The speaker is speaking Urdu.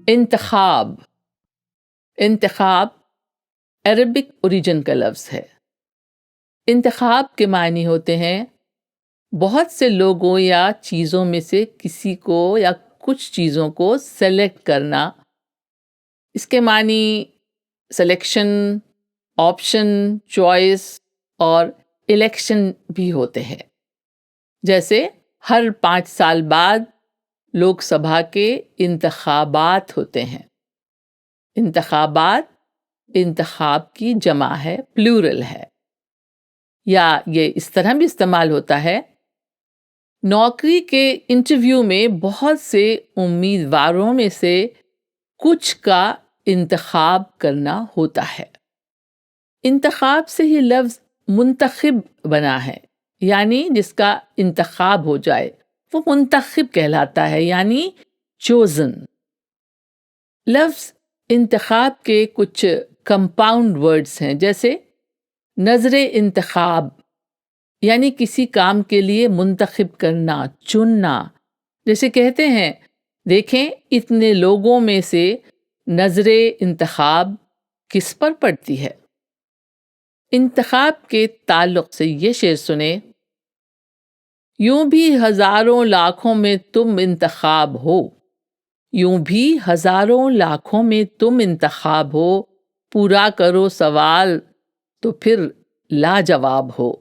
انتخاب. انتخاب عربک اوریجن کا لفظ ہے. انتخاب کے معنی ہوتے ہیں بہت سے لوگوں یا چیزوں میں سے کسی کو یا کچھ چیزوں کو سلیکٹ کرنا. اس کے معنی سلیکشن، آپشن، چوائس اور الیکشن بھی ہوتے ہیں. جیسے ہر 5 سال بعد لوک سبھا کے انتخابات ہوتے ہیں. انتخابات انتخاب کی جمع ہے، پلورل ہے. یا یہ اس طرح بھی استعمال ہوتا ہے، نوکری کے انٹرویو میں بہت سے امیدواروں میں سے کچھ کا انتخاب کرنا ہوتا ہے. انتخاب سے ہی لفظ منتخب بنا ہے، یعنی جس کا انتخاب ہو جائے وہ منتخب کہلاتا ہے، یعنی چوزن. لفظ انتخاب کے کچھ کمپاؤنڈ ورڈز ہیں، جیسے نظر انتخاب یعنی کسی کام کے لیے منتخب کرنا، چننا. جیسے کہتے ہیں دیکھیں اتنے لوگوں میں سے نظر انتخاب کس پر پڑتی ہے. انتخاب کے تعلق سے یہ شعر سنیں: یوں بھی ہزاروں لاکھوں میں تم انتخاب ہو، یوں بھی ہزاروں لاکھوں میں تم انتخاب ہو، پورا کرو سوال تو پھر لاجواب ہو.